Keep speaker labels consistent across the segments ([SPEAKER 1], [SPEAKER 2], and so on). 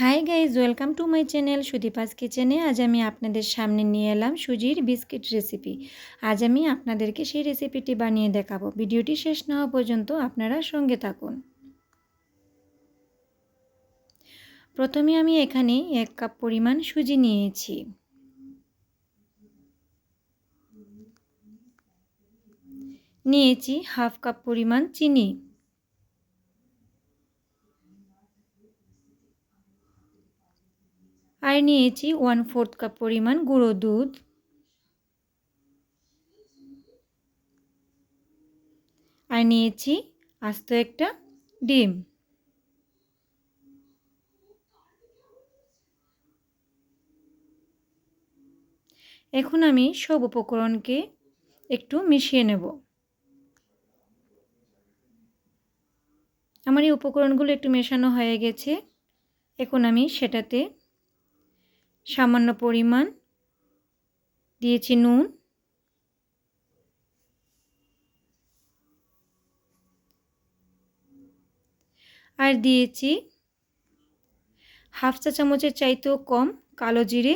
[SPEAKER 1] Hi guys, welcome to my channel Sudipa's কিচেনে। আজ আমি আপনাদের সামনে নিয়ে এলাম সুজির বিস্কিট রেসিপি। আজ আমি আপনাদেরকে সেই রেসিপিটি বানিয়ে দেখাবো। ভিডিওটি শেষ না হওয়া পর্যন্ত আপনারা সঙ্গে থাকুন। প্রথমে আমি এখানে 1 কাপ পরিমাণ সুজি নিয়েছি। নিয়েছি হাফ কাপ পরিমাণ চিনি, আর নিয়েছি 1/4 কাপ পরিমাণ গুঁড়ো দুধ, আর নিয়েছি আস্ত একটা ডিম। এখন আমি সব উপকরণকে একটু মিশিয়ে নেব। আমার এই উপকরণগুলো একটু মেশানো হয়ে গেছে। এখন আমি সেটাতে সামান্য পরিমাণ দিয়েছি নুন, আর দিয়েছি হাফ চা চামচের চাইতেও কম কালো জিরে,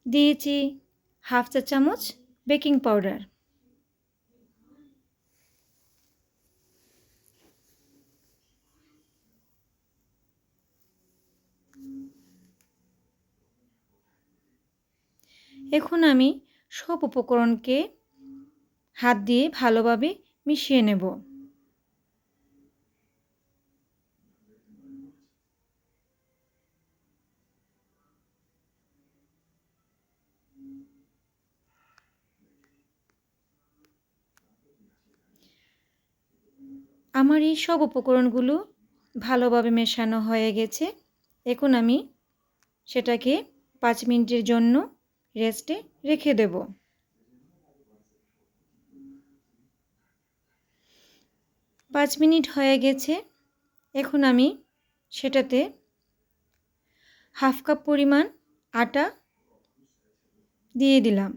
[SPEAKER 1] দিয়েছি হাফ চা চামচ বেকিং পাউডার। এখন আমি সব উপকরণকে হাত দিয়ে ভালোভাবে মিশিয়ে নেব। আমার এই সব উপকরণগুলো ভালোভাবে মেশানো হয়ে গেছে। এখন আমি সেটাকে 5 মিনিটের জন্য রেস্টে রেখে দেব। 5 মিনিট হয়ে গেছে। এখন আমি সেটাতে হাফ কাপ পরিমাণ আটা দিয়ে দিলাম।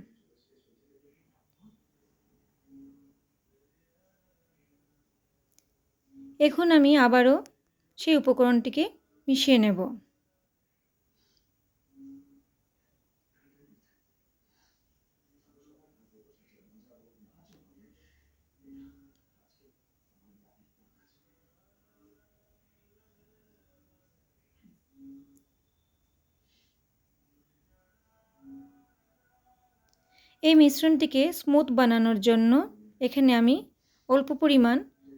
[SPEAKER 1] এখন আমি আবারও সেই উপকরণটিকে মিশিয়ে নেব। এই মিশ্রণটিকে স্মুথ বানানোর জন্য এখানে আমি অল্প পরিমাণ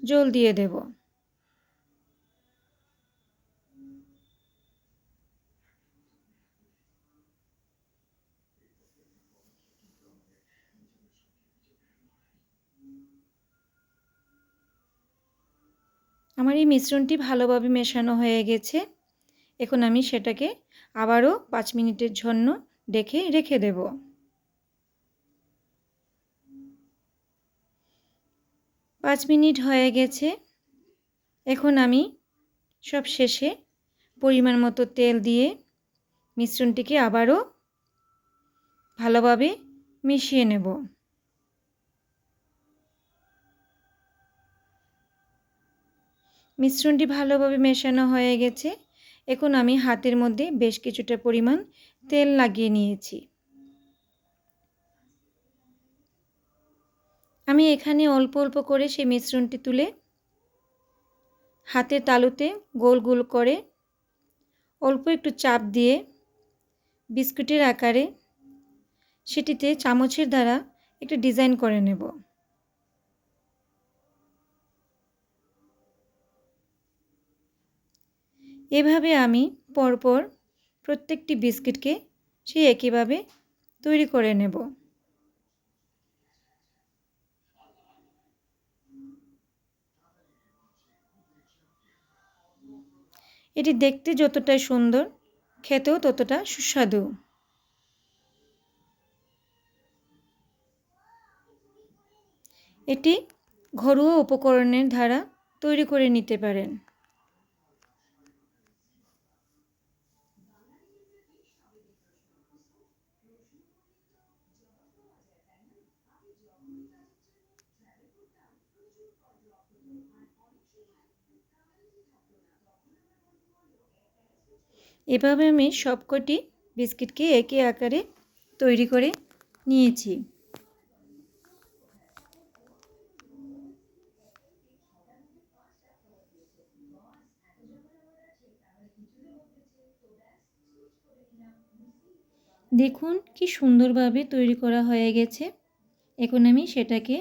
[SPEAKER 1] জল দিয়ে দেব। আমার এই মিশ্রণটি ভালোভাবে মেশানো হয়ে গেছে। এখন আমি সেটাকে আবারও 5 মিনিটের জন্য ঢেকে রেখে দেব। 5 মিনিট হয়ে গেছে। এখন আমি সব শেষে পরিমাণ মতো তেল দিয়ে মিশ্রণটিকে আবারও ভালোভাবে মিশিয়ে নেব। মিশ্রণটি ভালোভাবে মেশানো হয়ে গেছে। এখন আমি হাতের মধ্যে বেশ কিছুটা পরিমাণ তেল লাগিয়ে নিয়েছি। আমি এখানে অল্প অল্প করে সেই মিশ্রণটি তুলে হাতের তালুতে গোল গোল করে অল্প একটু চাপ দিয়ে বিস্কুটের আকারে সেটিতে চামচের দ্বারা একটু ডিজাইন করে নেব। এভাবে আমি পরপর প্রত্যেকটি বিস্কিটকে সেই একইভাবে তৈরি করে নেব। এটি দেখতে যতটা সুন্দর, খেতেও ততটা সুস্বাদু। এটি ঘরোয়া উপকরণের দ্বারা তৈরি করে নিতে পারেন। এভাবে আমি সবকটি বিস্কিটকে একই আকারে তৈরি করে নিয়েছি। দেখুন কি সুন্দরভাবে তৈরি করা হয়ে গেছে। এখন আমি সেটাকে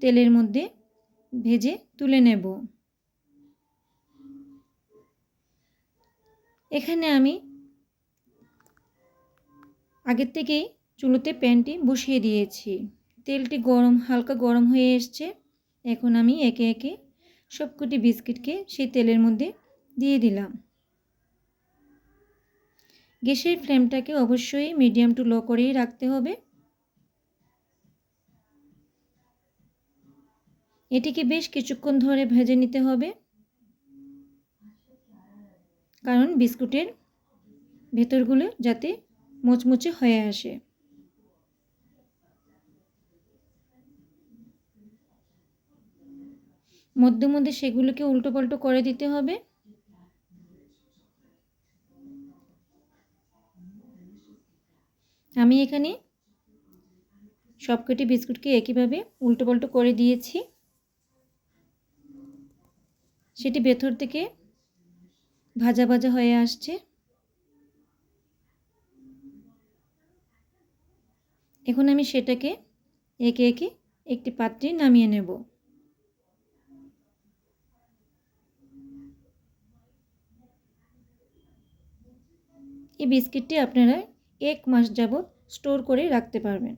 [SPEAKER 1] তেলের মধ্যে ভেজে তুলে নেব। এখানে আমি আগের থেকেই চুলোতে প্যানটি বসিয়ে দিয়েছি। তেলটি হালকা গরম হয়ে এসছে। এখন আমি একে একে সবকটি বিস্কিটকে সেই তেলের মধ্যে দিয়ে দিলাম। গ্যাসের ফ্লেমটাকে অবশ্যই মিডিয়াম টু লো করেই রাখতে হবে। এটিকে বেশ কিছুক্ষণ ধরে ভেজে নিতে হবে, কারণ বিস্কুটের ভেতরগুলো যাতে মুচমুচে হয়ে আসে। মধ্যে মধ্যে সেগুলোকে উল্টোপাল্টো করে দিতে হবে। আমি এখানে সবকটি বিস্কুটকে একইভাবে উল্টোপাল্টো করে দিয়েছি। সেটি ভেতর থেকে ভাজা ভাজা হয়ে আসছে। এখন আমি সেটাকে একে একে একটি পাত্রে নামিয়ে নেব। এই বিস্কিটটি আপনারা 1 মাস যাবত স্টোর করে রাখতে পারবেন।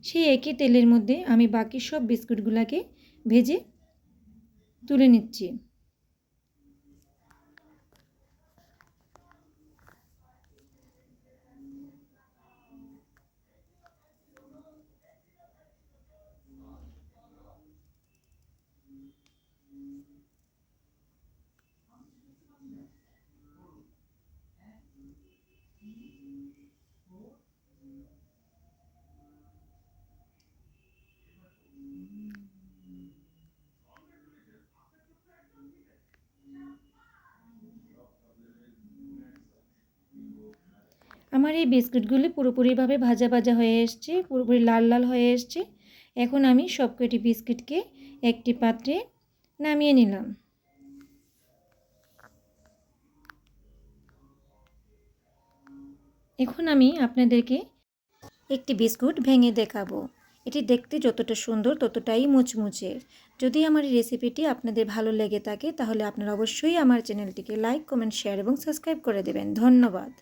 [SPEAKER 1] সেই একই তেলের মধ্যে আমি বাকি সব বিস্কুটগুলোকে ভেজে তুলে নিচ্ছি। আমার এই বিস্কুটগুলি পুরোপুরিভাবে ভাজা ভাজা হয়ে এসছে, পুরোপুরি লাল লাল হয়ে এসছে। এখন আমি সবকটি বিস্কিটকে একটি পাত্রে নামিয়ে নিলাম। এখন আমি আপনাদেরকে একটি বিস্কুট ভেঙে দেখাবো। এটি দেখতে যতটা সুন্দর ততটাই মুচমুচে। যদি আমার এই রেসিপিটি আপনাদের ভালো লেগে থাকে তাহলে আপনারা অবশ্যই আমার চ্যানেলটিকে লাইক, কমেন্ট, শেয়ার এবং সাবস্ক্রাইব করে দেবেন। ধন্যবাদ।